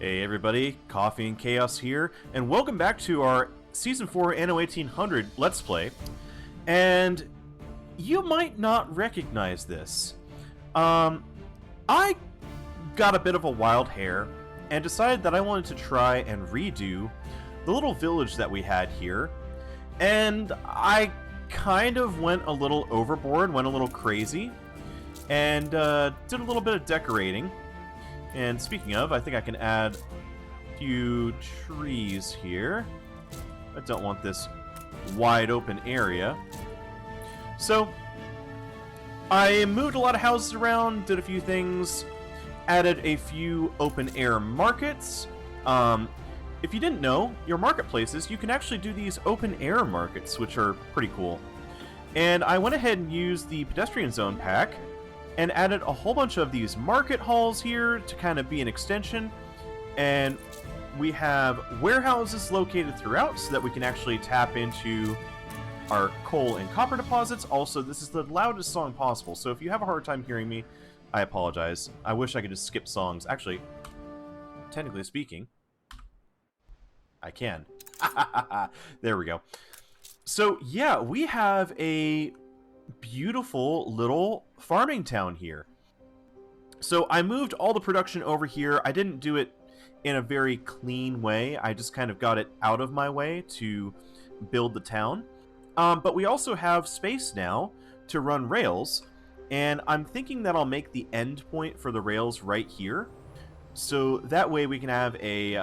Hey everybody, Coffee and Chaos here, and welcome back to our Season 4 Anno 1800 Let's Play. And you might not recognize this. I got a bit of a wild hair and decided that I wanted to try and redo the little village that we had here. And I kind of went a little overboard, went a little crazy, and did a little bit of decorating. And speaking of, I think I can add a few trees here. I don't want this wide open area. So, I moved a lot of houses around, did a few things, added a few open air markets. If you didn't know, your marketplaces, you can actually do these open air markets, which are pretty cool. And I went ahead and used the pedestrian zone pack and added a whole bunch of these market halls here to kind of be an extension. And we have warehouses located throughout so that we can actually tap into our coal and copper deposits. Also, this is the loudest song possible, so if you have a hard time hearing me, I apologize. I wish I could just skip songs. Actually, technically speaking, I can. There we go. So, yeah, we have a beautiful little farming town here. So I moved all the production over here. I didn't do it in a very clean way. I just kind of got it out of my way to build the town. But we also have space now to run rails, and I'm thinking that I'll make the end point for the rails right here. So that way we can have a,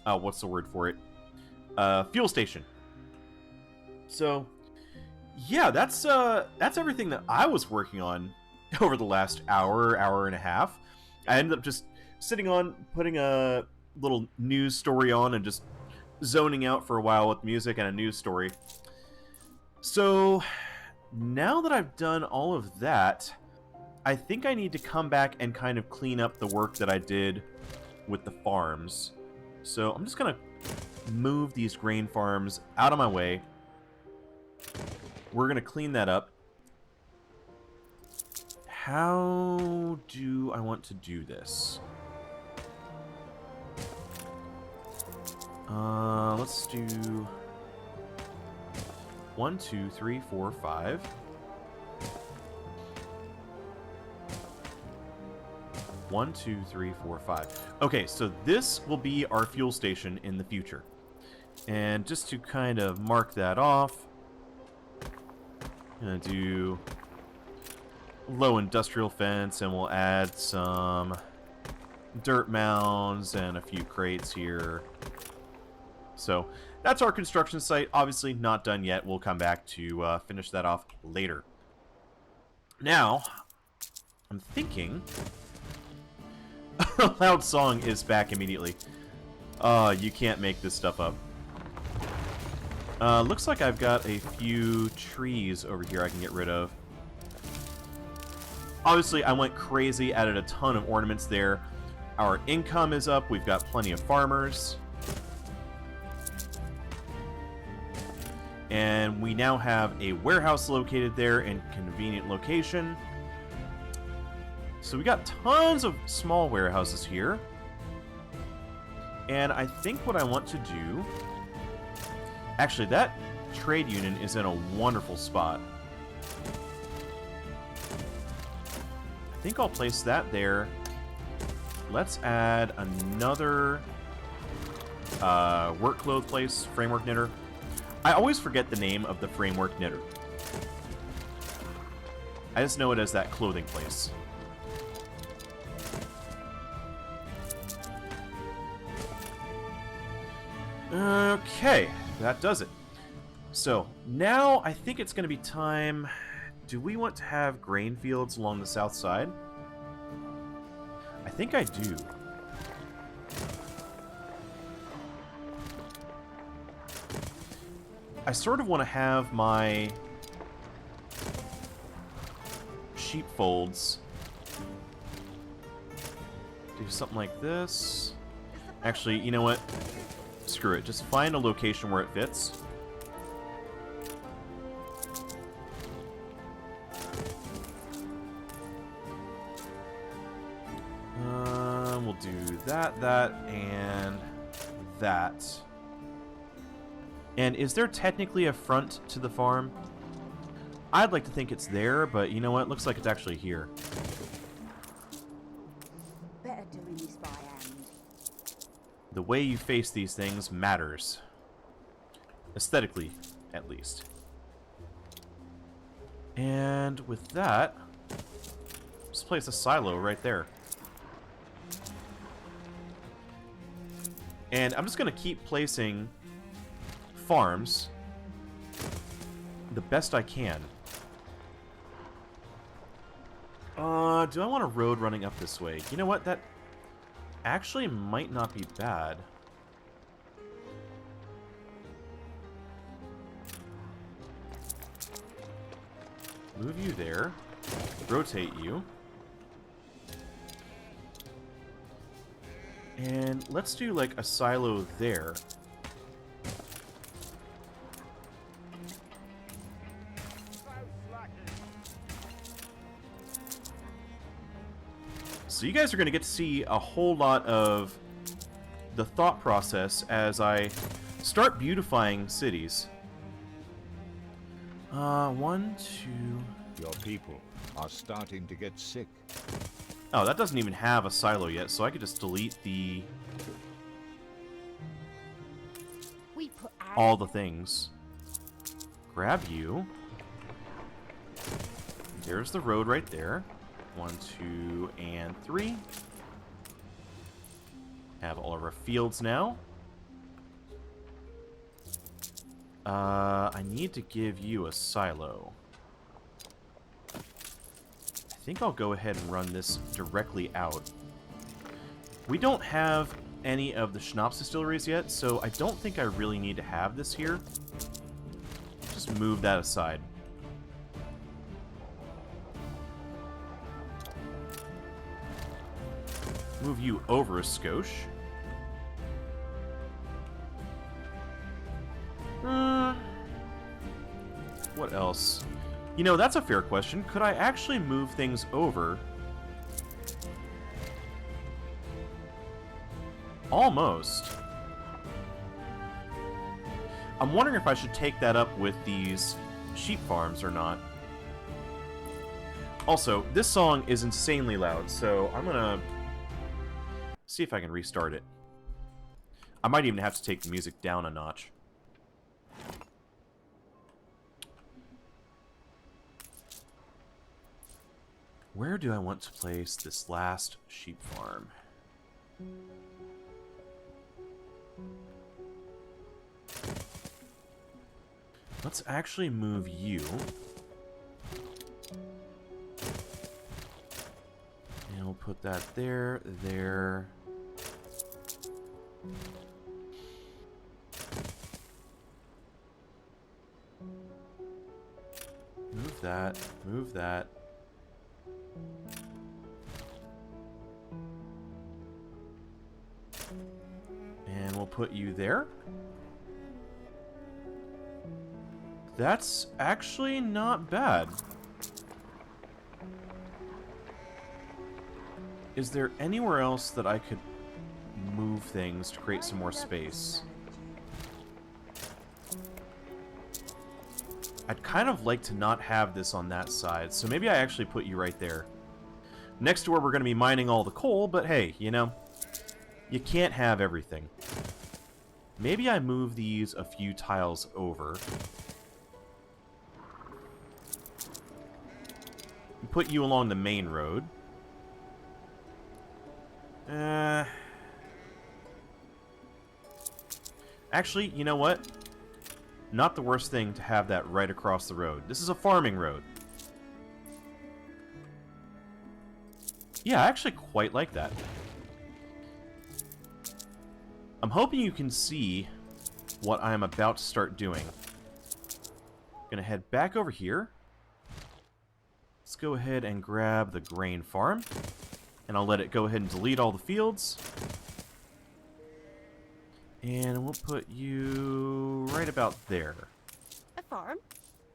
what's the word for it? Fuel station. So yeah, that's everything that I was working on over the last hour and a half. I ended up just sitting on, putting a little news story on and just zoning out for a while with music and a news story. So now that I've done all of that, I think I need to come back and kind of clean up the work that I did with the farms. So I'm just gonna move these grain farms out of my way. We're going to clean that up. How do I want to do this? Let's do 1, 2, 3, 4, 5. One, 2, 3, 4, 5. Okay, so this will be our fuel station in the future. And just to kind of mark that off, I'm going to do low industrial fence, and we'll add some dirt mounds and a few crates here. So that's our construction site. Obviously not done yet. We'll come back to finish that off later. Now, I'm thinking... Loud song is back immediately. You can't make this stuff up. Looks like I've got a few trees over here I can get rid of. Obviously, I went crazy, added a ton of ornaments there. Our income is up. We've got plenty of farmers. And we now have a warehouse located there in convenient location. So we got tons of small warehouses here. And I think what I want to do... Actually, that trade union is in a wonderful spot. I think I'll place that there. Let's add another work clothes place, framework knitter. I always forget the name of the framework knitter. I just know it as that clothing place. Okay. That does it. So, now I think it's going to be time... Do we want to have grain fields along the south side? I think I do. I sort of want to have my sheepfolds do something like this. Actually, you know what? Screw it. Just find a location where it fits. do that, that, and that. And is there technically a front to the farm? I'd like to think it's there, but you know what? Looks like it's actually here. Better doing this by hand. The way you face these things matters. Aesthetically, at least. And with that, let's place a silo right there. And I'm just going to keep placing farms the best I can. Do I want a road running up this way? You know what? That actually might not be bad. Move you there. Rotate you. And let's do like a silo there. So you guys are going to get to see a whole lot of the thought process as I start beautifying cities. 1, 2... Your people are starting to get sick. Oh, that doesn't even have a silo yet, so I could just delete the... We put all the things. Grab you. There's the road right there. 1, 2, and 3. Have all of our fields now. I need to give you a silo. I think I'll go ahead and run this directly out. We don't have any of the schnapps distilleries yet, so I don't think I really need to have this here. Just move that aside. Move you over a skosh. What else? You know, that's a fair question. Could I actually move things over? Almost. I'm wondering if I should take that up with these sheep farms or not. Also, this song is insanely loud, so I'm gonna see if I can restart it. I might even have to take the music down a notch. Where do I want to place this last sheep farm? Let's actually move you. And we'll put that there, there. Move that, move that. And we'll put you there. That's actually not bad. Is there anywhere else that I could move things to create some more space? I'd kind of like to not have this on that side, so maybe I actually put you right there. Next to where we're going to be mining all the coal, but hey, you know, you can't have everything. Maybe I move these a few tiles over. Put you along the main road. Actually, you know what? Not the worst thing to have that right across the road. This is a farming road. Yeah, I actually quite like that. I'm hoping you can see what I'm about to start doing. Gonna head back over here. Let's go ahead and grab the grain farm. And I'll let it go ahead and delete all the fields. And we'll put you right about there. A farm?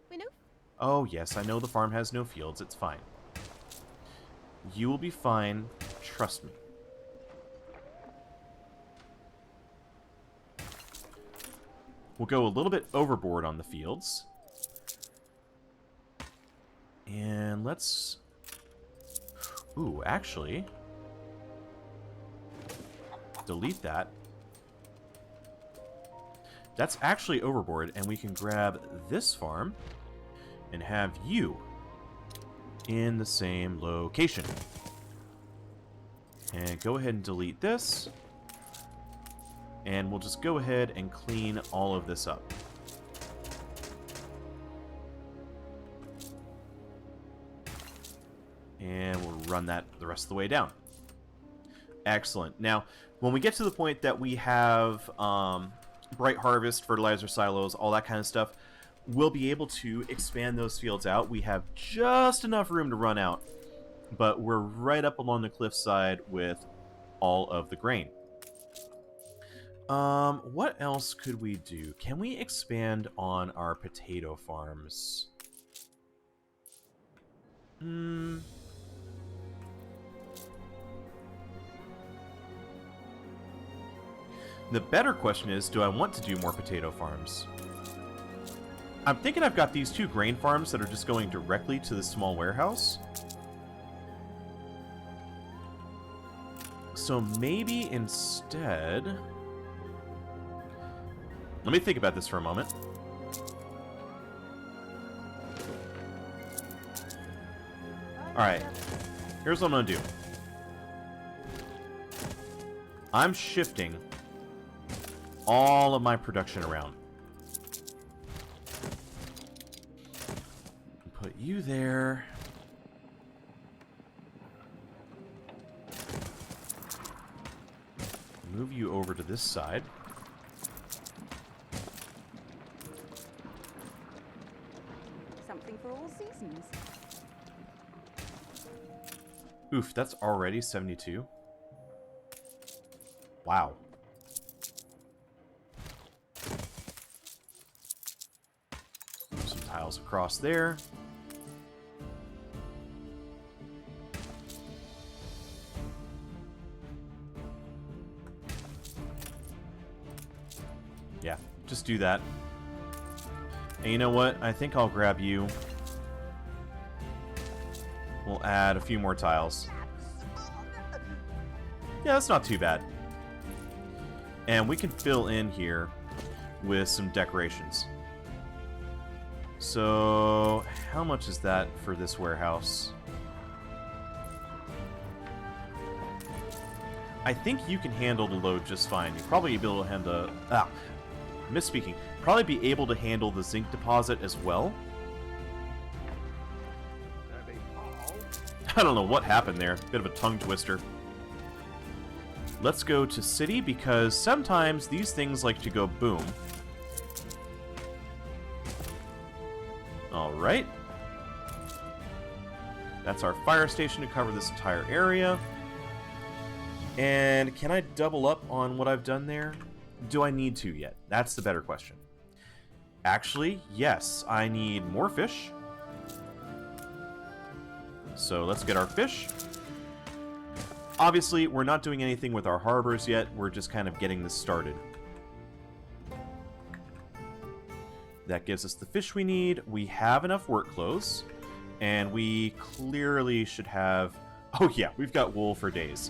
We know. Oh, yes, I know the farm has no fields. It's fine. You will be fine. Trust me. We'll go a little bit overboard on the fields. And let's... Ooh, actually... delete that. That's actually overboard, and we can grab this farm and have you in the same location. And go ahead and delete this. And we'll just go ahead and clean all of this up. And we'll run that the rest of the way down. Excellent. Now, when we get to the point that we have Bright Harvest, fertilizer silos, all that kind of stuff, we'll be able to expand those fields out. We have just enough room to run out, but we're right up along the cliffside with all of the grain. What else could we do? Can we expand on our potato farms? The better question is, do I want to do more potato farms? I'm thinking I've got these 2 grain farms that are just going directly to the small warehouse. So maybe instead... Let me think about this for a moment. Alright, here's what I'm gonna do. I'm shifting all of my production around. Put you there. Move you over to this side. Something for all seasons. Oof, that's already 72. Wow. Some tiles across there. Yeah, just do that. And you know what? I think I'll grab you. We'll add a few more tiles. Yeah, that's not too bad. And we can fill in here with some decorations. So, how much is that for this warehouse? I think you can handle the load just fine. You'll probably be able to handle... misspeaking. Probably be able to handle the zinc deposit as well. I don't know what happened there. Bit of a tongue twister. Let's go to city, because sometimes these things like to go boom. Alright. That's our fire station to cover this entire area. And can I double up on what I've done there? Do I need to yet? That's the better question. Actually, yes, I need more fish. So let's get our fish. Obviously, we're not doing anything with our harbors yet. We're just kind of getting this started. That gives us the fish we need. We have enough work clothes. And we clearly should have... Oh yeah, we've got wool for days.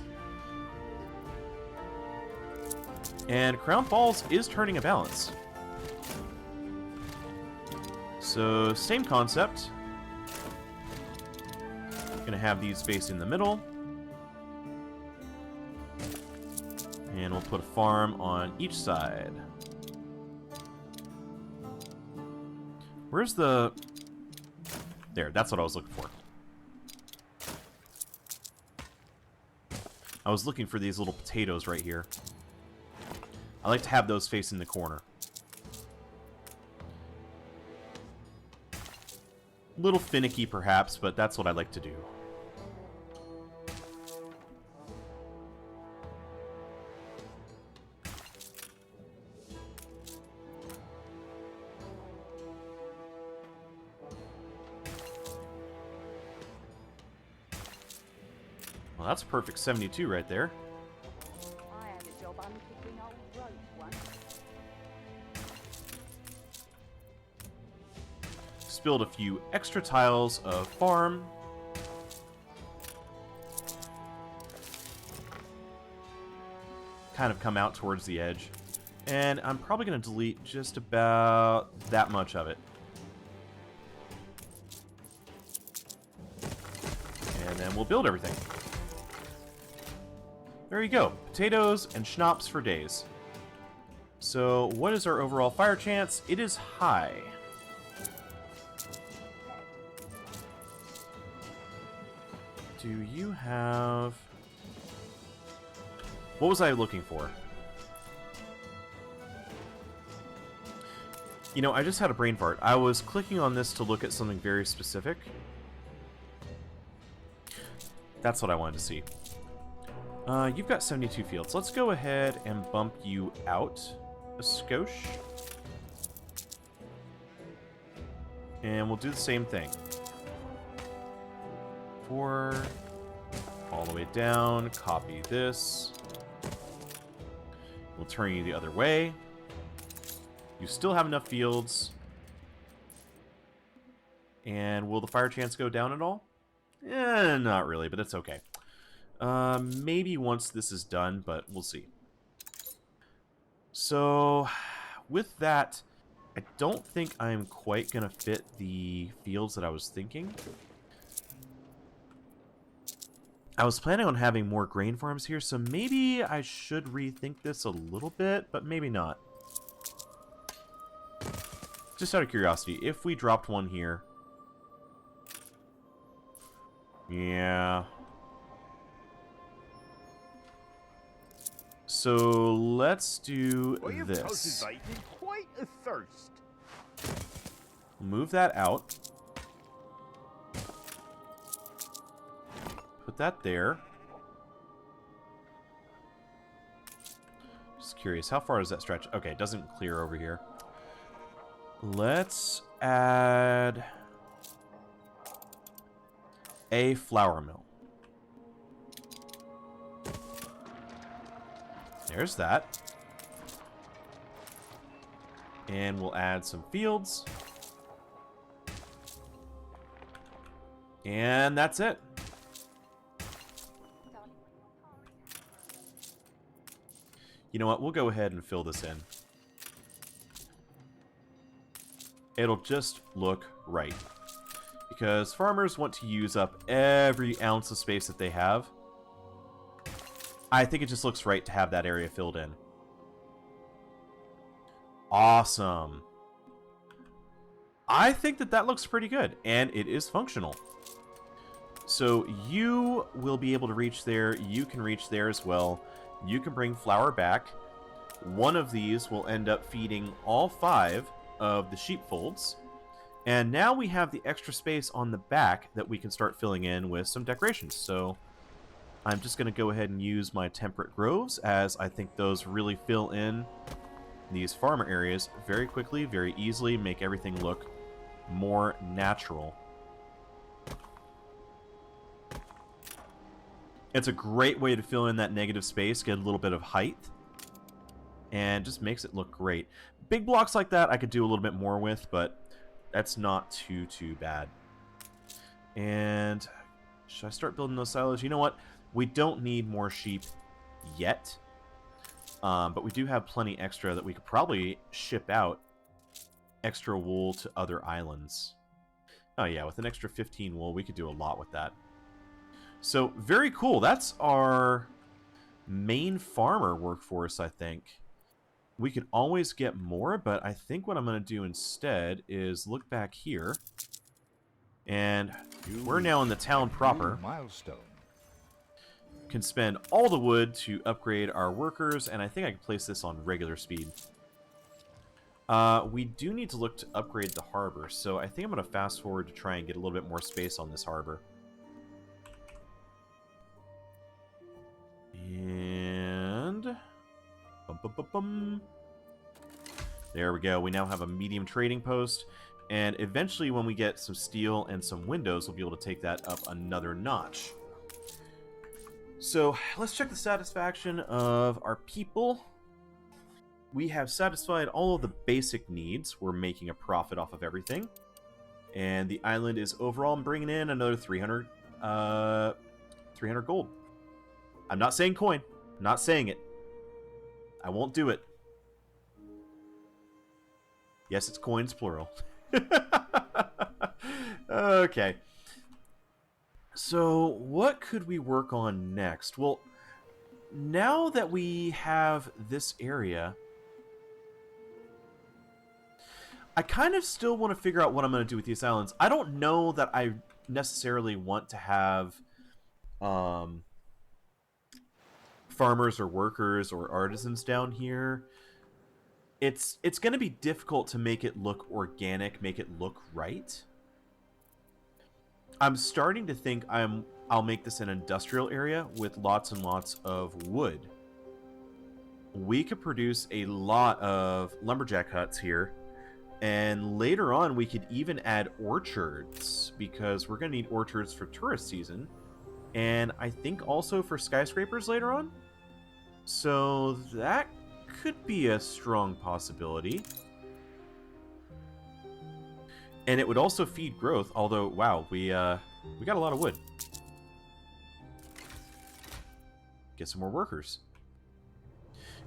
And Crown Falls is turning a balance. So, same concept. Gonna have these facing the middle. And we'll put a farm on each side. Where's the... There, that's what I was looking for. I was looking for these little potatoes right here. I like to have those facing the corner. A little finicky, perhaps, but that's what I like to do. Well, that's a perfect 72 right there. I had a job unpicking old rope once. Just build a few extra tiles of farm. Kind of come out towards the edge. And I'm probably going to delete just about that much of it. And then we'll build everything. There you go. Potatoes and schnapps for days. So, what is our overall fire chance? It is high. Do you have... What was I looking for? You know, I just had a brain fart. I was clicking on this to look at something very specific. That's what I wanted to see. You've got 72 fields. Let's go ahead and bump you out a skosh. And we'll do the same thing. 4, all the way down, copy this. We'll turn you the other way. You still have enough fields. And will the fire chance go down at all? Not really, but it's okay. Maybe once this is done, but we'll see. So, with that, I don't think I'm quite going to fit the fields that I was thinking. I was planning on having more grain farms here, so maybe I should rethink this a little bit, but maybe not. Just out of curiosity, if we dropped one here... Yeah. So let's do this. Quite a thirst. Move that out. Put that there. Just curious, how far does that stretch? Okay, it doesn't clear over here. Let's add a flour mill. There's that. And we'll add some fields. And that's it. You know what? We'll go ahead and fill this in. It'll just look right. Because farmers want to use up every ounce of space that they have. I think it just looks right to have that area filled in. Awesome. I think that that looks pretty good, and it is functional. So you will be able to reach there. You can reach there as well. You can bring flour back. One of these will end up feeding all 5 of the sheepfolds. And now we have the extra space on the back that we can start filling in with some decorations. So I'm just going to go ahead and use my temperate groves, as I think those really fill in these farmer areas very quickly, very easily, make everything look more natural. It's a great way to fill in that negative space, get a little bit of height, and just makes it look great. Big blocks like that I could do a little bit more with, but that's not too bad. And should I start building those silos? You know what? We don't need more sheep yet, but we do have plenty extra that we could probably ship out extra wool to other islands. Oh yeah, with an extra 15 wool, we could do a lot with that. So, very cool. That's our main farmer workforce, I think. We can always get more, but I think what I'm going to do instead is look back here. And we're now in the town proper. Milestone. Can spend all the wood to upgrade our workers, and I think I can place this on regular speed. We do need to look to upgrade the harbor, so I think I'm going to fast forward to try and get a little bit more space on this harbor. And... There we go. We now have a medium trading post, and eventually when we get some steel and some windows, we'll be able to take that up another notch. So, let's check the satisfaction of our people. We have satisfied all of the basic needs. We're making a profit off of everything. And the island is overall bringing in another 300 gold. I'm not saying coin. I'm not saying it. I won't do it. Yes, it's coins, plural. Okay. So, what could we work on next? Well, now that we have this area, I kind of still want to figure out what I'm going to do with these islands. I don't know that I necessarily want to have farmers or workers or artisans down here. It's going to be difficult to make it look organic, make it look right. I'm starting to think I'll make this an industrial area with lots and lots of wood. We could produce a lot of lumberjack huts here, and later on we could even add orchards, because we're going to need orchards for tourist season, and I think also for skyscrapers later on. So that could be a strong possibility. And it would also feed growth, although, wow, we got a lot of wood. Get some more workers.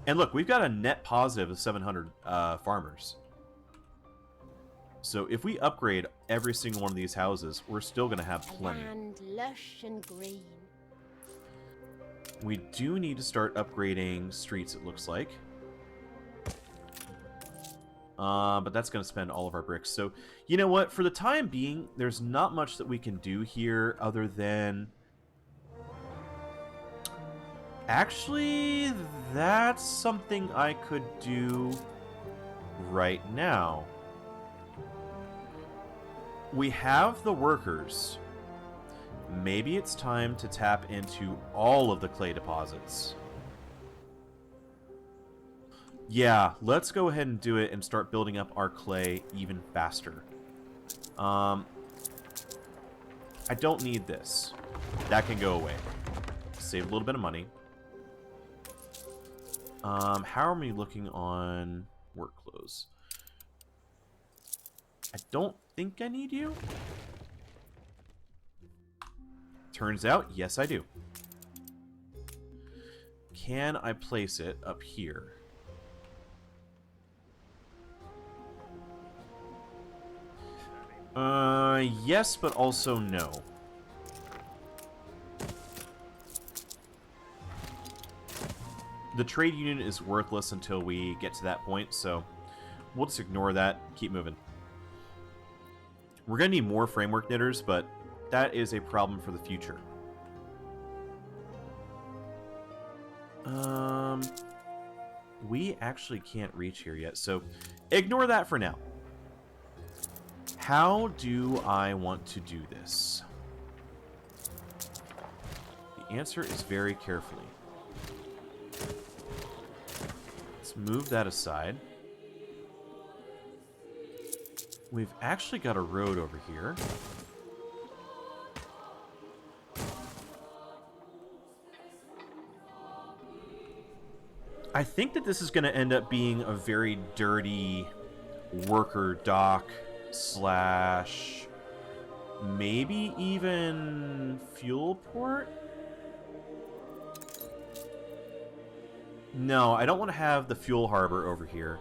And look, we've got a net positive of 700 farmers. So if we upgrade every single one of these houses, we're still going to have plenty. Land lush and green. We do need to start upgrading streets, it looks like. But that's going to spend all of our bricks. So, you know what? For the time being, there's not much that we can do here other than... Actually, that's something I could do right now. We have the workers. Maybe it's time to tap into all of the clay deposits. Yeah, let's go ahead and do it and start building up our clay even faster. I don't need this. That can go away. Save a little bit of money. How are we looking on work clothes? I don't think I need you. Turns out, yes I do. Can I place it up here? Yes, but also no. The trade union is worthless until we get to that point, so we'll just ignore that, keep moving. We're going to need more framework knitters, but that is a problem for the future. We actually can't reach here yet, so ignore that for now. How do I want to do this? The answer is very carefully. Let's move that aside. We've actually got a road over here. I think that this is going to end up being a very dirty worker dock slash maybe even fuel port? No, I don't want to have the fuel harbor over here.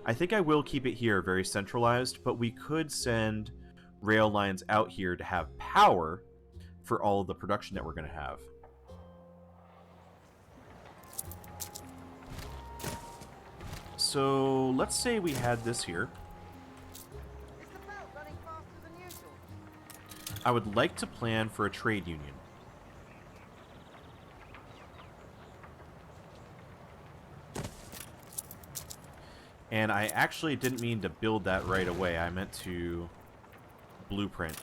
I think I will keep it here very centralized, but we could send rail lines out here to have power for all of the production that we're going to have. So let's say we had this here. Is the belt running faster than usual? I would like to plan for a trade union. And I actually didn't mean to build that right away. I meant to blueprint.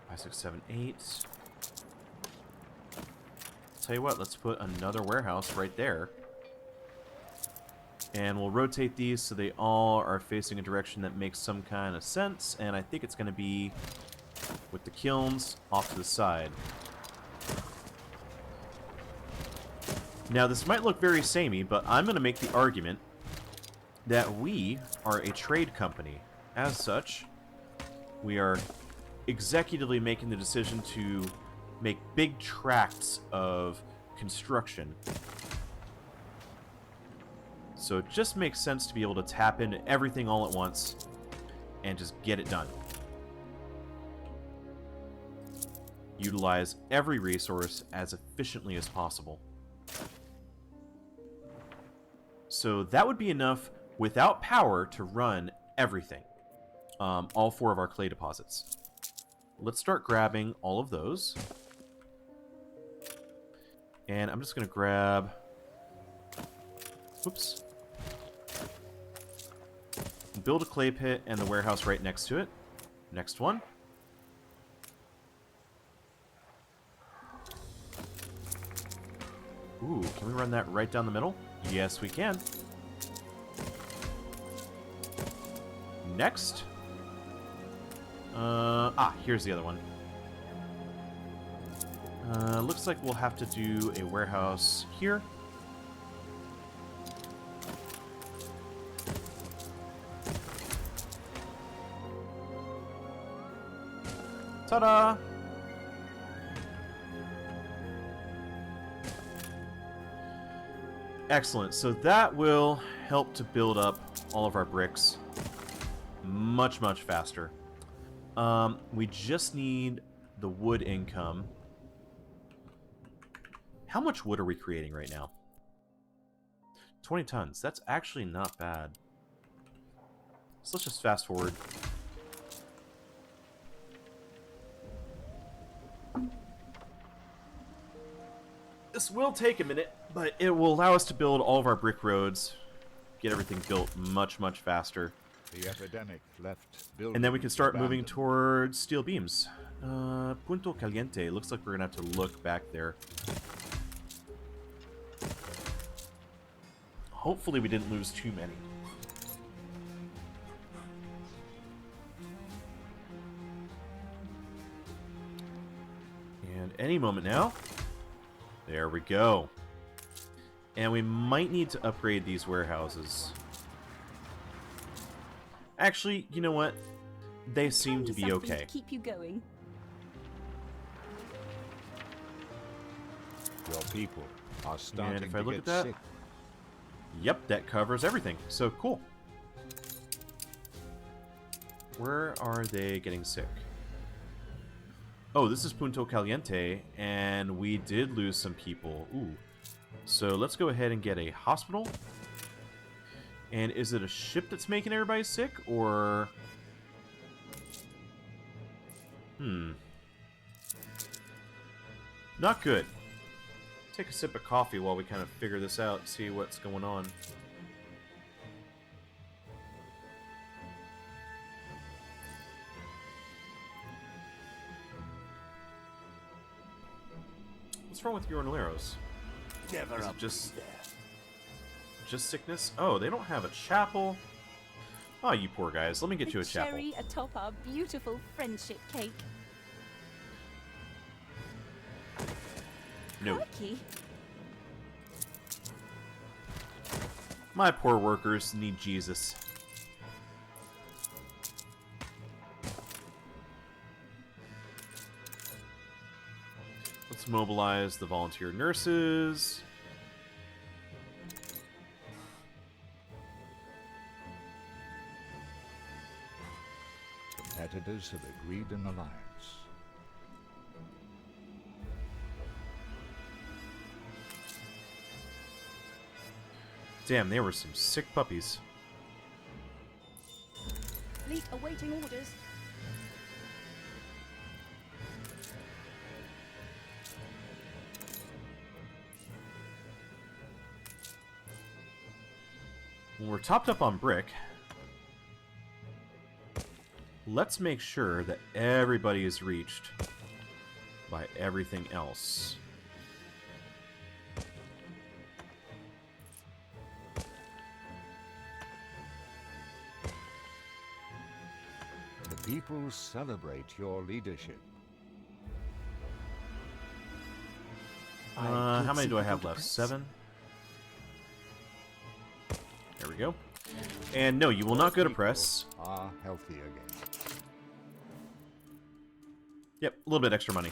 Five, 6, 7, 8. Tell you what, let's put another warehouse right there. And we'll rotate these so they all are facing a direction that makes some kind of sense. And I think it's going to be with the kilns off to the side. Now, this might look very samey, but I'm going to make the argument that we are a trade company. As such, we are executively making the decision to make big tracts of construction. So it just makes sense to be able to tap into everything all at once and just get it done. Utilize every resource as efficiently as possible. So that would be enough without power to run everything. All 4 of our clay deposits. Let's start grabbing all of those. And I'm just going to grab... Oops. Build a clay pit and the warehouse right next to it. Next one. Ooh, can we run that right down the middle? Yes, we can. Next. Here's the other one. Looks like we'll have to do a warehouse here. Ta-da! Excellent. So that will help to build up all of our bricks much, much faster. We just need the wood income. How much wood are we creating right now? 20 tons. That's actually not bad. So let's just fast forward. This will take a minute, but it will allow us to build all of our brick roads, get everything built much, much faster. The epidemic left And then we can start moving abandoned. towards steel beams. Punto Caliente. Looks like we're going to have to look back there. Hopefully we didn't lose too many. And any moment now. There we go. And we might need to upgrade these warehouses. Actually, you know what? They seem to be Something okay. to keep you going. Your people are starting if I to look get at that- sick. Yep, that covers everything. So, cool. Where are they getting sick? Oh, this is Punto Caliente, and we did lose some people. Ooh. So, let's go ahead and get a hospital. And is it a ship that's making everybody sick, or... Not good. Take a sip of coffee while we kind of figure this out, see what's going on. What's wrong with Urinaleros? Never Is it up just there. sickness? Oh, they don't have a chapel. Oh, you poor guys. Let me get you a chapel. Cherry atop our beautiful friendship cake. No. Crikey. My poor workers need Jesus. Let's mobilize the volunteer nurses. Competitors have agreed an alliance. Damn, they were some sick puppies. Fleet awaiting orders. When we're topped up on brick, let's make sure that everybody is reached by everything else. people celebrate your leadership. How many do I have left? 7? There we go. And no, you will not go to press. Are healthy again. Yep, a little bit extra money.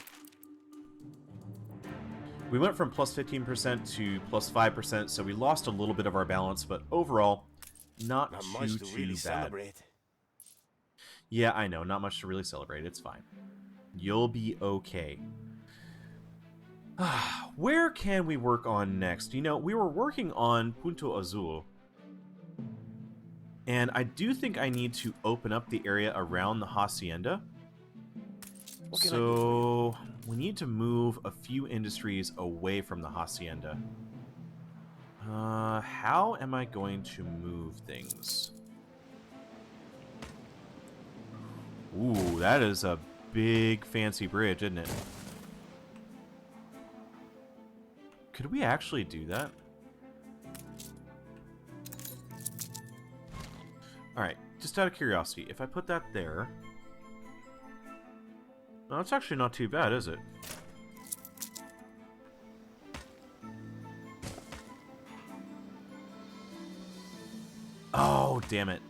We went from plus 15% to plus 5%, so we lost a little bit of our balance, but overall, not too bad. Celebrate. Yeah, I know, not much to really celebrate. It's fine. You'll be okay. Where can we work on next? You know, we were working on Punto Azul, and I do think I need to open up the area around the Hacienda. So we need to move a few industries away from the Hacienda. How am I going to move things? Ooh, that is a big fancy bridge, isn't it? Could we actually do that? Alright, just out of curiosity, if I put that there... No, that's actually not too bad, is it? Oh, damn it.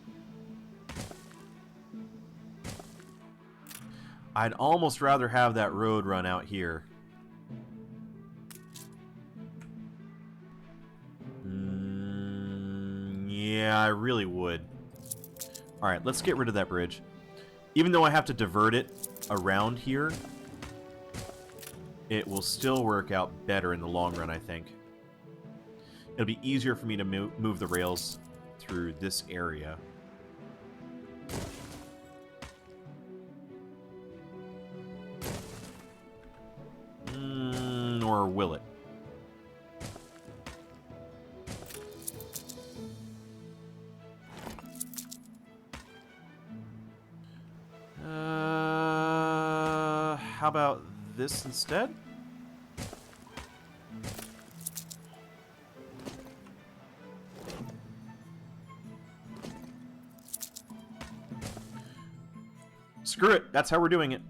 I'd almost rather have that road run out here. Yeah, I really would. Alright, let's get rid of that bridge. Even though I have to divert it around here, it will still work out better in the long run, I think. It'll be easier for me to move the rails through this area. Or will it? How about this instead? Screw it, that's how we're doing it.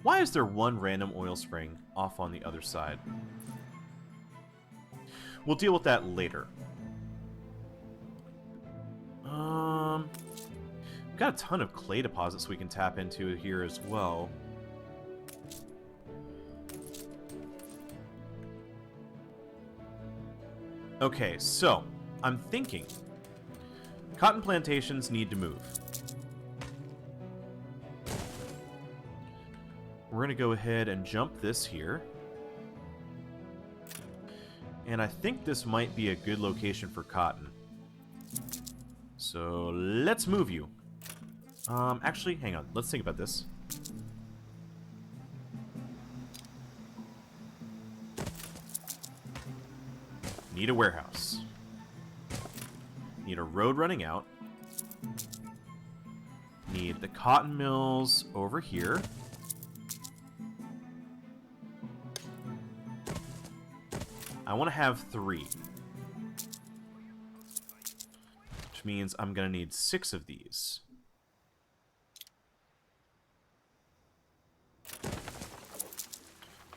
Why is there one random oil spring off on the other side? We'll deal with that later. We've got a ton of clay deposits we can tap into here as well. Okay, so I'm thinking cotton plantations need to move. We're going to go ahead and jump this here. And I think this might be a good location for cotton. So let's move you. Actually, hang on. Let's think about this. Need a warehouse. Need a road running out. Need the cotton mills over here. I want to have 3. Which means I'm going to need 6 of these.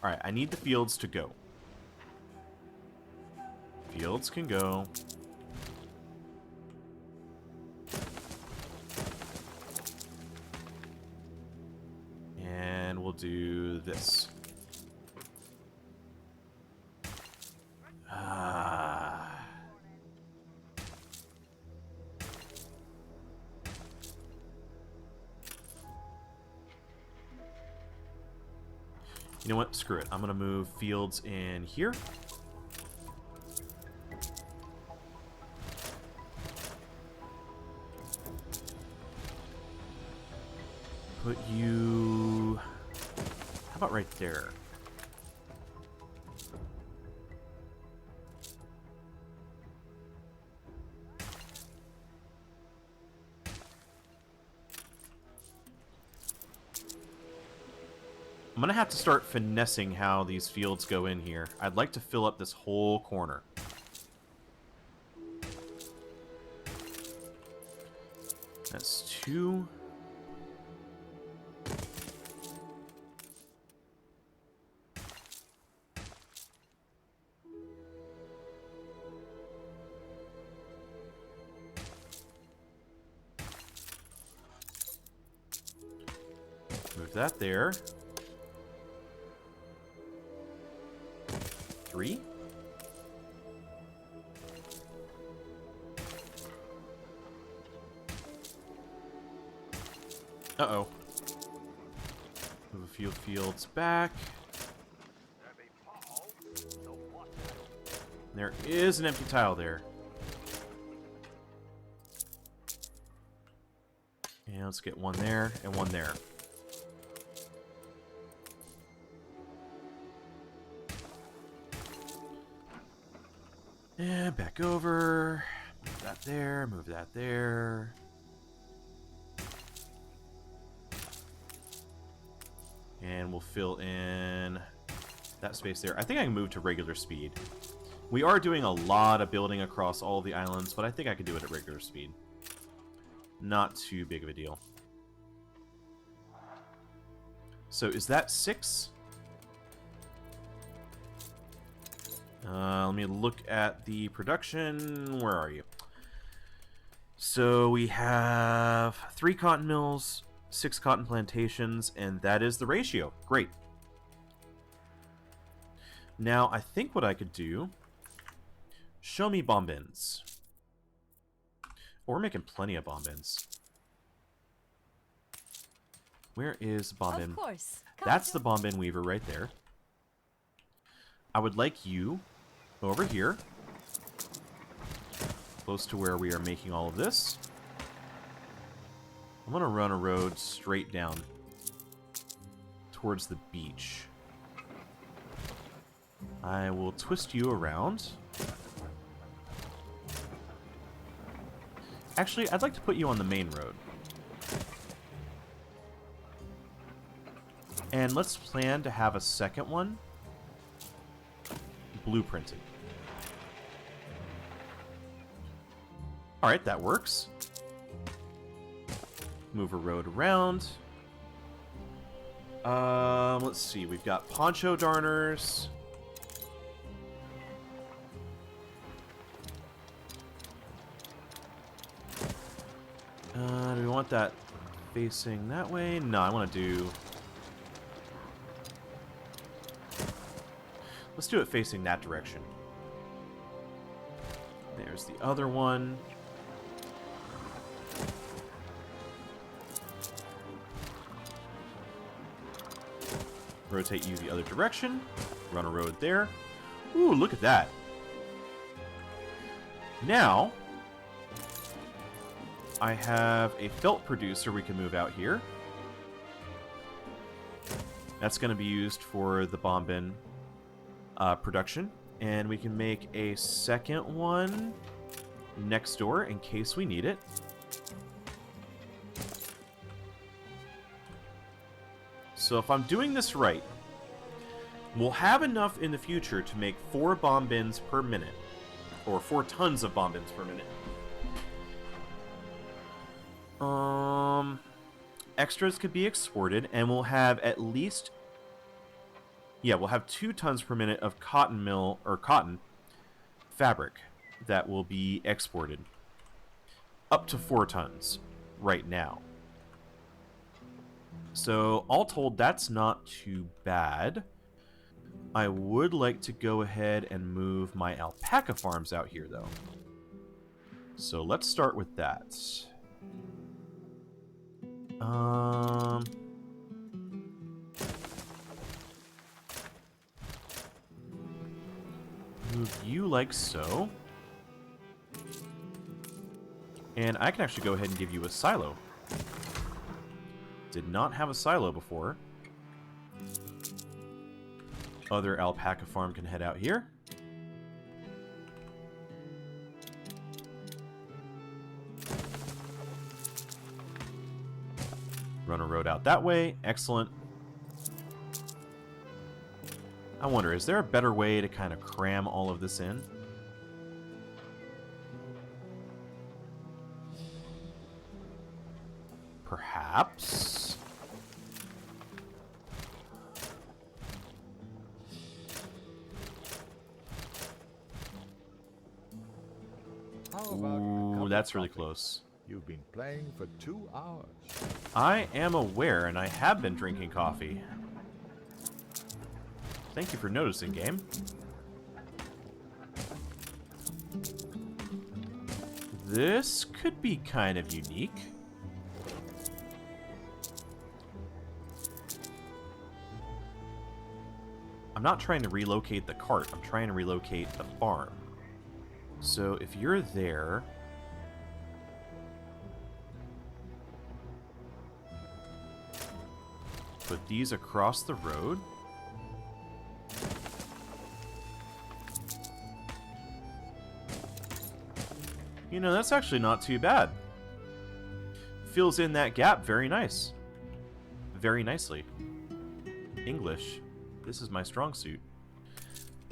Alright, I need the fields to go. Fields can go. And we'll do this. You know what? Screw it. I'm going to move fields in here. Put you... How about right there? I'm going to have to start finessing how these fields go in here. I'd like to fill up this whole corner. That's 2. Move that there. 3. Uh-oh. Move a few fields back. There is an empty tile there. And let's get one there and one there. And back over. Move that there, move that there. And we'll fill in that space there. I think I can move to regular speed. We are doing a lot of building across all the islands, but I think I can do it at regular speed. Not too big of a deal. So is that 6? Let me look at the production. Where are you? So we have 3 cotton mills, 6 cotton plantations, and that is the ratio. Great. Now, I think what I could do... Show me bomb bins. Oh, we're making plenty of bomb bins. Where is bomb bin? Of course. That's the bomb bin weaver right there. I would like you over here. Close to where we are making all of this. I'm going to run a road straight down towards the beach. I will twist you around. Actually, I'd like to put you on the main road. And let's plan to have a second one blueprinted. Alright, that works. Move a road around. Let's see. We've got poncho darners. Do we want that facing that way? No, I want to do... Let's do it facing that direction. There's the other one. Rotate you the other direction. Run a road there. Ooh, look at that. Now, I have a felt producer we can move out here. That's going to be used for the bomb bin production. And we can make a second one next door in case we need it. So if I'm doing this right, we'll have enough in the future to make 4 bomb bins per minute. Or 4 tons of bomb bins per minute. Extras could be exported, and we'll have at least... Yeah, we'll have 2 tons per minute of cotton mill, or cotton fabric that will be exported. Up to 4 tons right now. So, all told, that's not too bad. I would like to go ahead and move my alpaca farms out here, though. So, let's start with that. Move you like so. And I can actually go ahead and give you a silo. Did not have a silo before. Other alpaca farm can head out here. Run a road out that way. Excellent. I wonder, is there a better way to kind of cram all of this in? Perhaps. How about a Ooh, cup of that's really coffee? close. You've been playing for 2 hours. I am aware, and I have been drinking coffee. Thank you for noticing, game. This could be kind of unique. I'm not trying to relocate the cart, I'm trying to relocate the farm. So if you're there... Put these across the road. You know, that's actually not too bad. Fills in that gap very nice. Very nicely. English. This is my strong suit.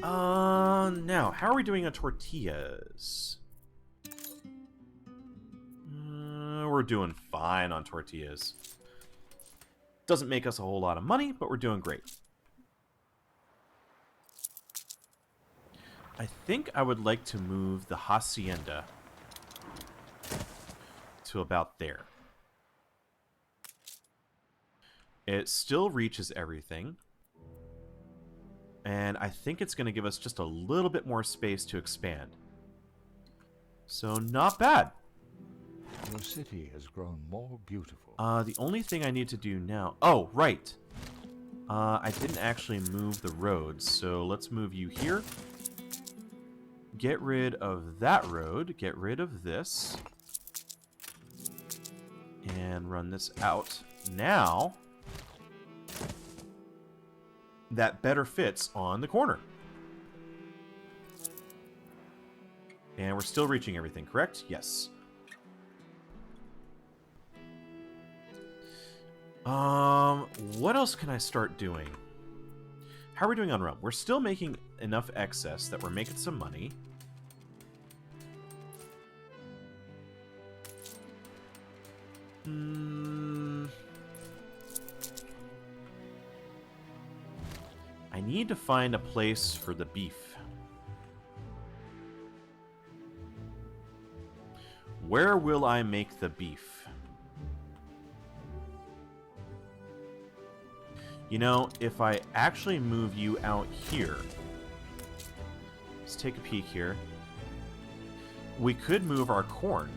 Now, how are we doing on tortillas? We're doing fine on tortillas. Doesn't make us a whole lot of money, but we're doing great. I think I would like to move the Hacienda to about there. It still reaches everything. And I think it's going to give us just a little bit more space to expand. So, not bad. Your city has grown more beautiful. The only thing I need to do now... Oh, right. I didn't actually move the roads, so let's move you here. Get rid of that road. Get rid of this. And run this out. Now... that better fits on the corner. And we're still reaching everything, correct? Yes. What else can I start doing? How are we doing on rum? We're still making enough excess that we're making some money. I need to find a place for the beef. Where will I make the beef? You know, if I actually move you out here... Let's take a peek here. We could move our corn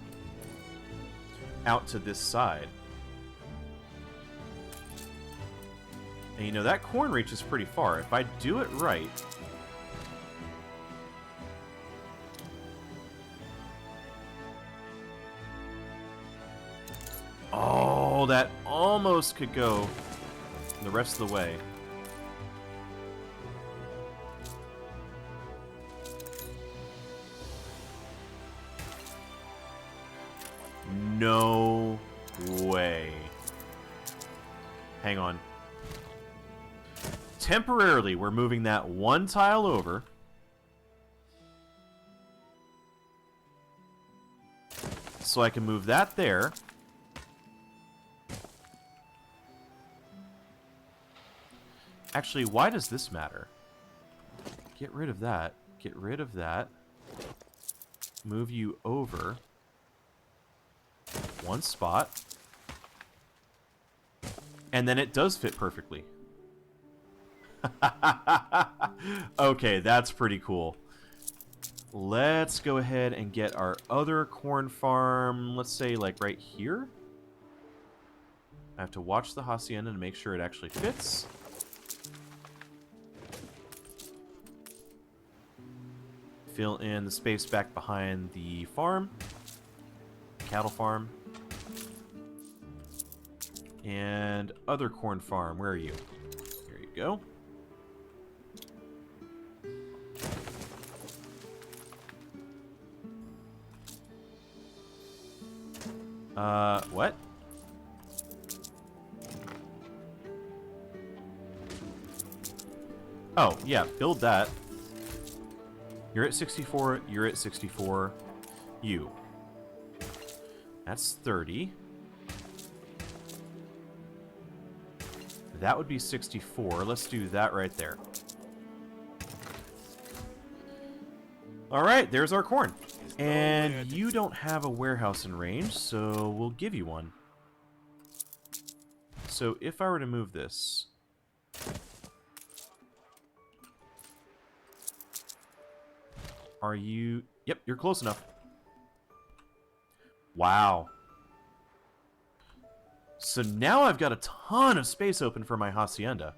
out to this side. And you know, that corn reaches pretty far. If I do it right... Oh, that almost could go the rest of the way. No way. Hang on. Temporarily, we're moving that one tile over. So I can move that there. Actually, why does this matter? Get rid of that. Get rid of that. Move you over. One spot. And then it does fit perfectly. Okay, that's pretty cool. Let's go ahead and get our other corn farm, let's say like right here. I have to watch the hacienda to make sure it actually fits. Fill in the space back behind the farm. Cattle farm. And other corn farm, where are you? Here you go. What? Oh, yeah, build that. You're at 64, you're at 64. You. That's 30. That would be 64. Let's do that right there. Alright, there's our corn. And you don't have a warehouse in range, so we'll give you one. So if I were to move this... Are you... Yep, you're close enough. Wow. So now I've got a ton of space open for my hacienda.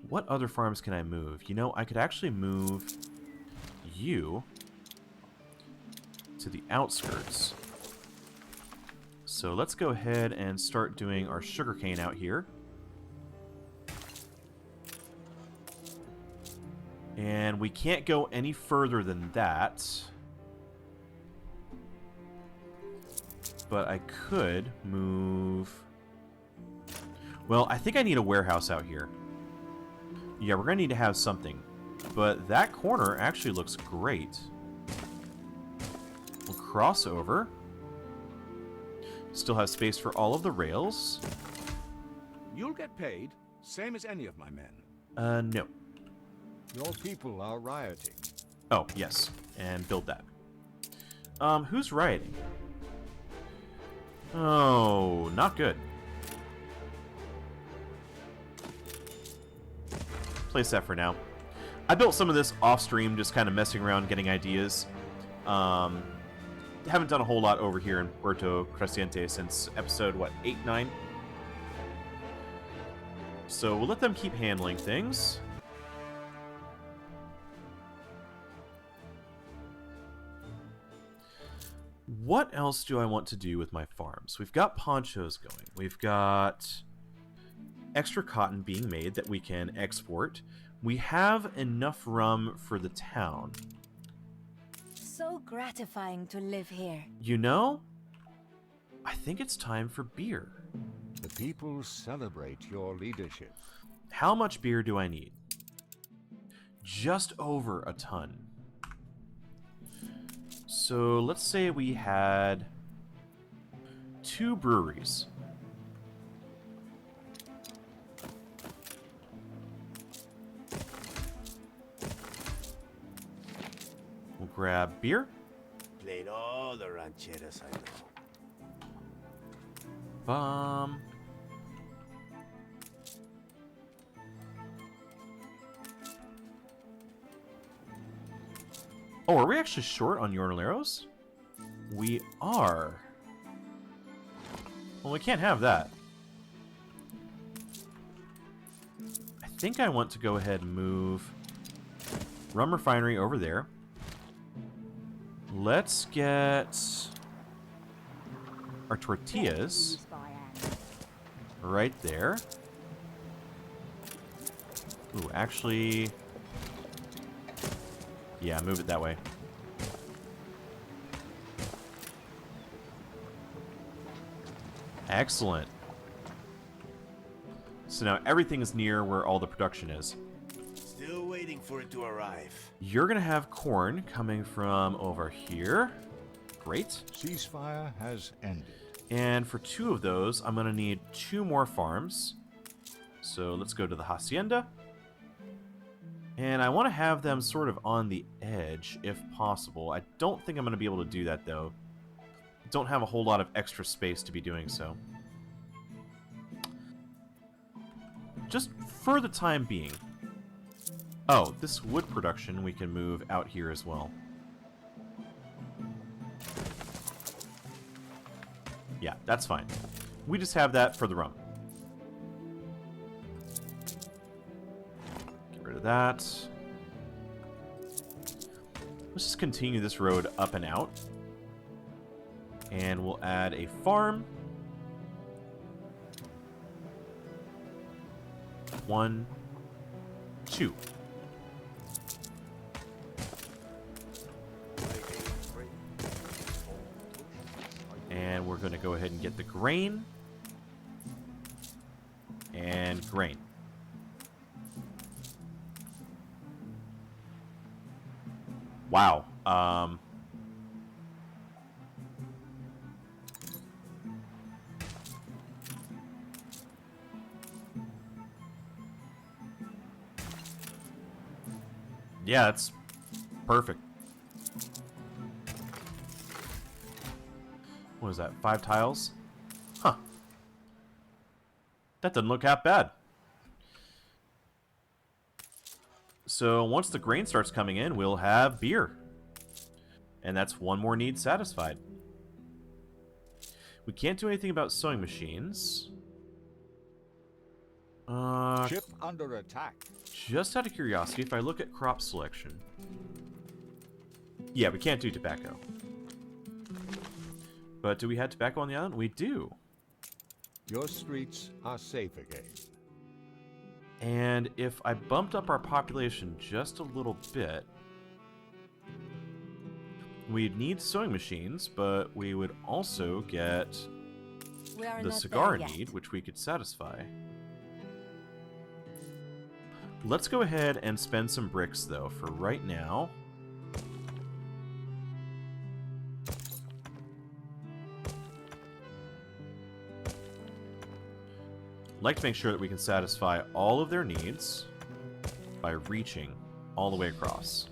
What other farms can I move? You know, I could actually move you to the outskirts. So let's go ahead and start doing our sugarcane out here. And we can't go any further than that. But I could move... Well, I think I need a warehouse out here. Yeah, we're going to need to have something. But that corner actually looks great. We'll cross over. Still have space for all of the rails. You'll get paid, same as any of my men. No. Your people are rioting. Oh, yes. And build that. Who's rioting? Oh, not good. Place that for now. I built some of this off-stream, just kind of messing around, getting ideas. Haven't done a whole lot over here in Puerto Creciente since episode, what, 8, 9? So we'll let them keep handling things. What else do I want to do with my farms? We've got ponchos going. We've got extra cotton being made that we can export. We have enough rum for the town. So gratifying to live here. You know, I think it's time for beer. The people celebrate your leadership. How much beer do I need? Just over a ton. So let's say we had 2 breweries. We'll grab beer. Played all the rancheras I know. Bomb. Oh, are we actually short on Jornaleros? We are. Well, we can't have that. I think I want to go ahead and move Rum Refinery over there. Let's get our tortillas Used by Anne. right there. Ooh, actually... Yeah, move it that way. Excellent. So now everything is near where all the production is. Still waiting for it to arrive. You're going to have corn coming from over here. Great. Ceasefire has ended. And for 2 of those, I'm going to need 2 more farms. So let's go to the Hacienda. And I want to have them sort of on the edge, if possible. I don't think I'm going to be able to do that, though. Don't have a whole lot of extra space to be doing so. Just for the time being. Oh, this wood production we can move out here as well. Yeah, that's fine. We just have that for the rum. Get rid of that. Let's just continue this road up and out. And we'll add a farm. 1, 2. And we're going to go ahead and get the grain. And grain. Wow. Yeah, that's perfect. What is that, 5 tiles? Huh. That doesn't look half bad. So once the grain starts coming in, we'll have beer. And that's one more need satisfied. We can't do anything about sewing machines. Ship under attack. Just out of curiosity, if I look at crop selection... Yeah, we can't do tobacco. But do we have tobacco on the island? We do. Your streets are safe again. And if I bumped up our population just a little bit... We'd need sewing machines, but we would also get We are the not cigar there yet. need, which we could satisfy. Let's go ahead and spend some bricks, though, for right now. I'd like to make sure that we can satisfy all of their needs by reaching all the way across.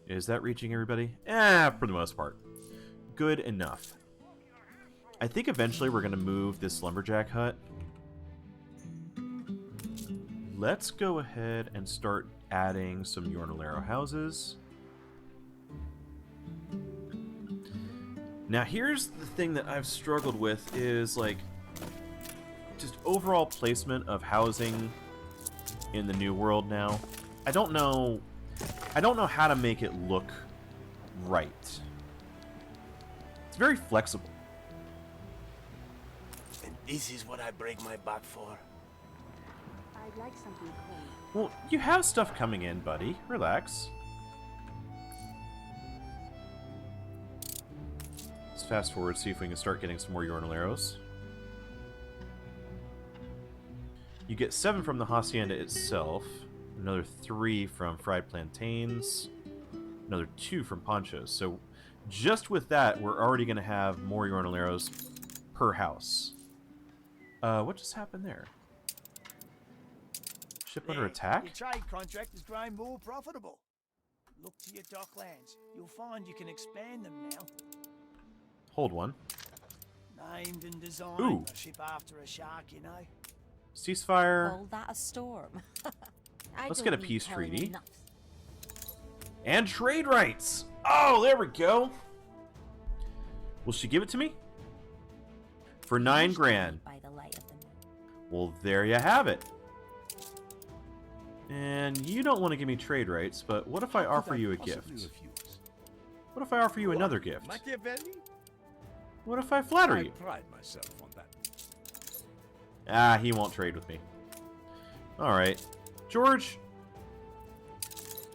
Is that reaching everybody? For the most part. Good enough. I think eventually we're going to move this lumberjack hut. Let's go ahead and start adding some Yornalero houses. Now here's the thing that I've struggled with is like just overall placement of housing in the new world now. I don't know how to make it look right. It's very flexible. And this is what I break my back for. I'd like something cold. Well, you have stuff coming in, buddy. Relax. Let's fast forward, see if we can start getting some more Yornaleros. You get 7 from the Hacienda itself, another 3 from fried plantains, another 2 from ponchos. So just with that, we're already going to have more Yornaleros per house. What just happened there? Ship under attack? Your trade contract is growing more profitable. Look to your docklands. You'll find you can expand them now. Hold one. Named and designed. Ooh. A ship after a shark, you know. Ceasefire. Call that a storm. I Let's don't get a need peace telling treaty. enough. And trade rights! Oh, there we go! Will she give it to me? For 9 grand. By the light of the moon. Well, there you have it. And you don't want to give me trade rights, but what if I offer you a gift? What if I offer you another gift? Machiavelli? What if I flatter I you? pride myself on that. Ah, he won't trade with me. Alright. George,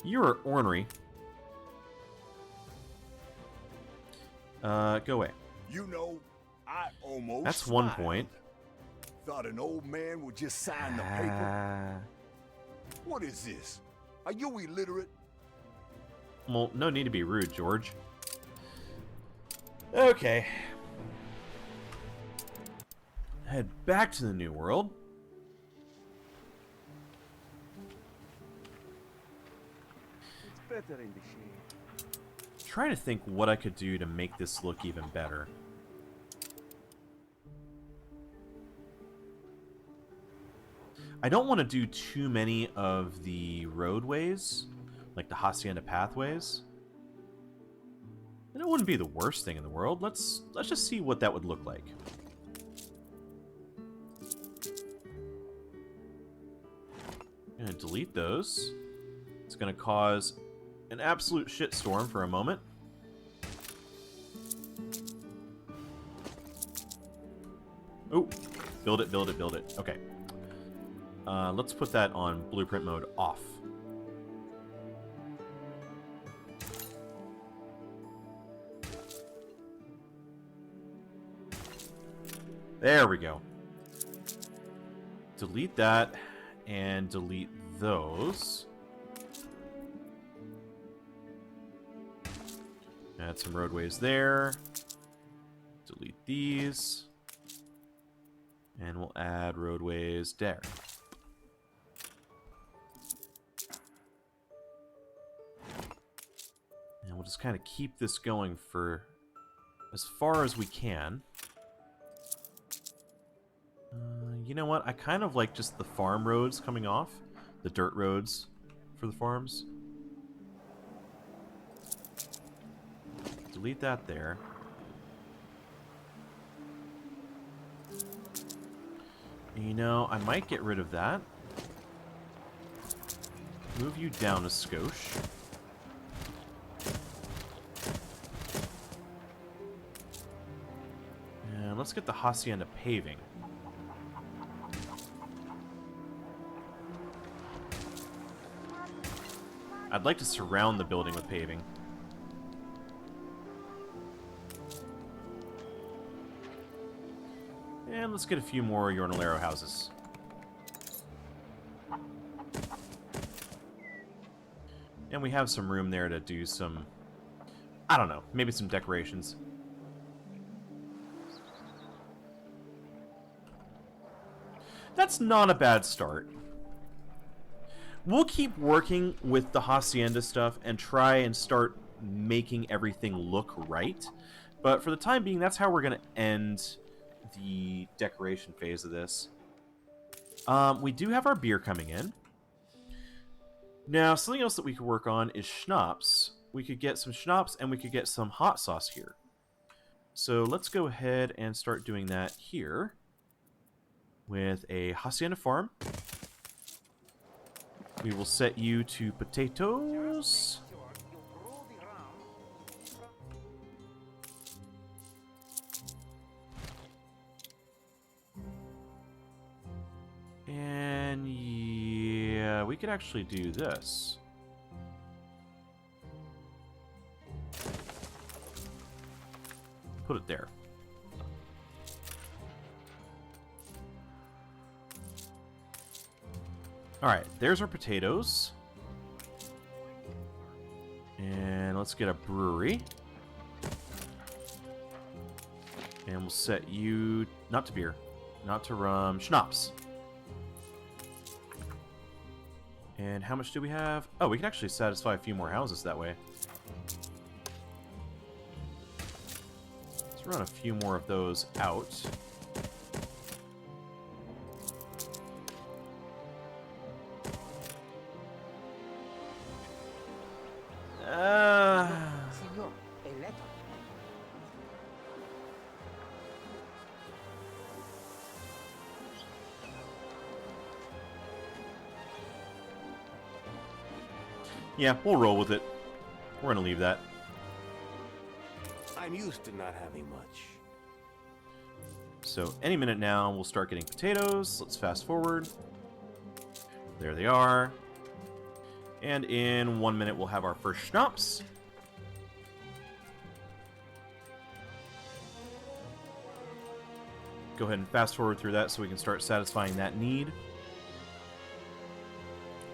you are ornery. Go away. You know, I almost That's 1 smiled. point. Thought an old man would just sign the paper. What is this? Are you illiterate? Well, no need to be rude, George. Okay. Head back to the New World. It's better in the shade. Trying to think what I could do to make this look even better. I don't want to do too many of the roadways, like the Hacienda pathways. And it wouldn't be the worst thing in the world. Let's just see what that would look like. I'm going to delete those. It's going to cause an absolute shitstorm for a moment. Oh, build it, build it, build it. Okay. Let's put that on blueprint mode off. There we go. Delete that and delete those. Add some roadways there. Delete these. And we'll add roadways there. we'll just kind of keep this going for as far as we can. You know what? I kind of like just the farm roads coming off. The dirt roads for the farms. Delete that there. You know, I might get rid of that. Move you down a skosh. And let's get the Hacienda paving. I'd like to surround the building with paving. And let's get a few more Jornalero houses. And we have some room there to do some, I don't know, maybe some decorations. That's not a bad start. We'll keep working with the Hacienda stuff and try and start making everything look right. But for the time being, that's how we're going to end the decoration phase of this. We do have our beer coming in. Now, something else that we could work on is schnapps. We could get some schnapps and we could get some hot sauce here. So let's go ahead and start doing that here with a Hacienda farm. We will set you to potatoes. And yeah, we could actually do this. Put it there. Alright, there's our potatoes. And let's get a brewery. And we'll set you, not to beer, not to rum, schnapps. And how much do we have? Oh, we can actually satisfy a few more houses that way. Let's run a few more of those out. Yeah, we'll roll with it. We're gonna leave that. I'm used to not having much. So any minute now, we'll start getting potatoes. Let's fast forward. There they are. And in 1 minute, we'll have our first schnapps. Go ahead and fast forward through that so we can start satisfying that need.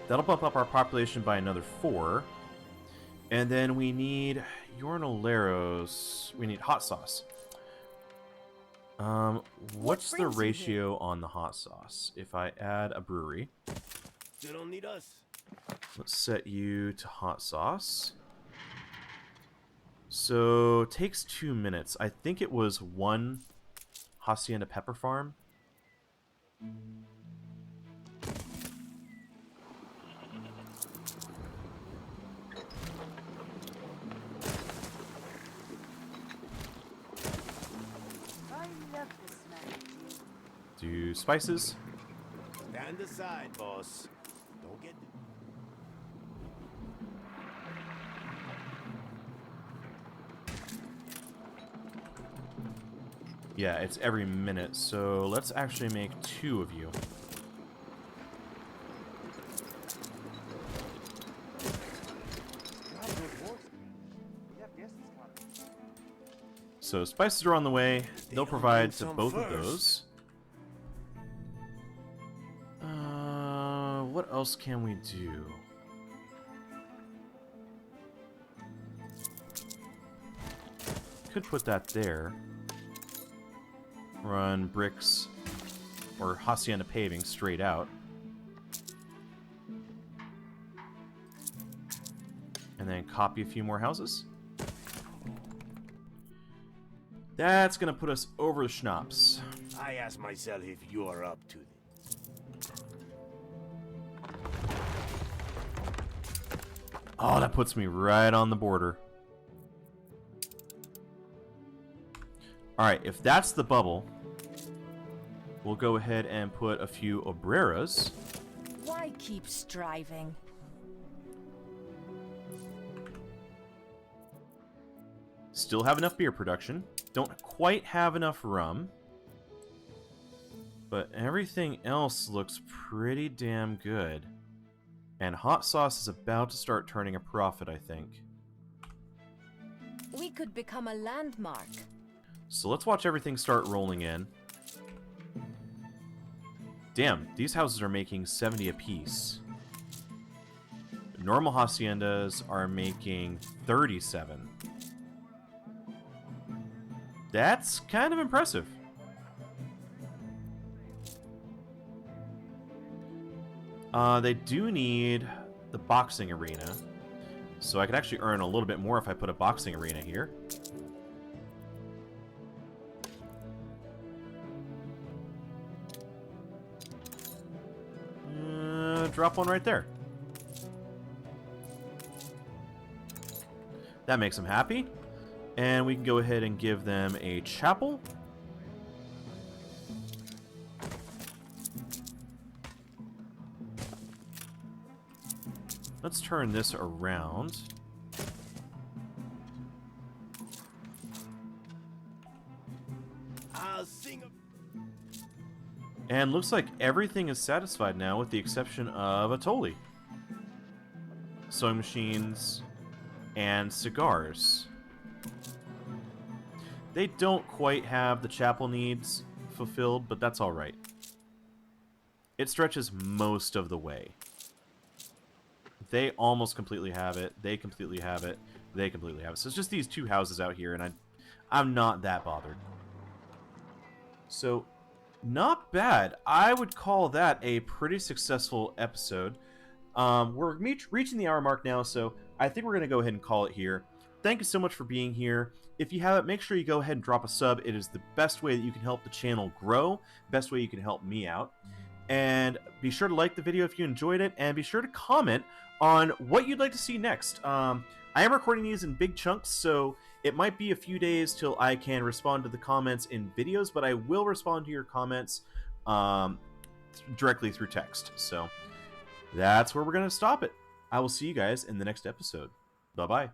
That'll bump up our population by another 4. And then we need Jornaleros. We need hot sauce. What's the ratio on the hot sauce? If I add a brewery. You don't need us. Let's set you to hot sauce. So, takes 2 minutes. I think it was 1 Hacienda pepper farm. Do spices. Stand aside, boss. Don't get... Yeah, it's every minute, so let's actually make 2 of you. So spices are on the way. They'll provide to both of those. What else can we do? Could put that there. Run bricks or Hacienda paving straight out. And then copy a few more houses. That's gonna put us over the schnapps. I ask myself if you are up to it. Oh, that puts me right on the border. Alright, if that's the bubble, we'll go ahead and put a few obreras. Why keep striving? Still have enough beer production. Don't quite have enough rum. But everything else looks pretty damn good. And hot sauce is about to start turning a profit, I think. We could become a landmark. So let's watch everything start rolling in. Damn, these houses are making 70 apiece. Normal haciendas are making 37. That's kind of impressive. They do need the boxing arena. So I could actually earn a little bit more if I put a boxing arena here. Drop one right there. That makes them happy. And we can go ahead and give them a chapel. Let's turn this around. I'll sing a... And looks like everything is satisfied now with the exception of a Toli. Sewing machines and cigars. They don't quite have the chapel needs fulfilled, but that's alright. It stretches most of the way. They almost completely have it. They completely have it. They completely have it. So it's just these two houses out here, and I'm not that bothered. So, not bad. I would call that a pretty successful episode. We're reaching the hour mark now, so I think we're going to go ahead and call it here. Thank you so much for being here. If you haven't, make sure you go ahead and drop a sub. It is the best way that you can help the channel grow, best way you can help me out. And be sure to like the video if you enjoyed it, and be sure to comment on what you'd like to see next. I am recording these in big chunks, so it might be a few days till I can respond to the comments in videos, but I will respond to your comments directly through text. So that's where we're going to stop it. I will see you guys in the next episode. Bye-bye.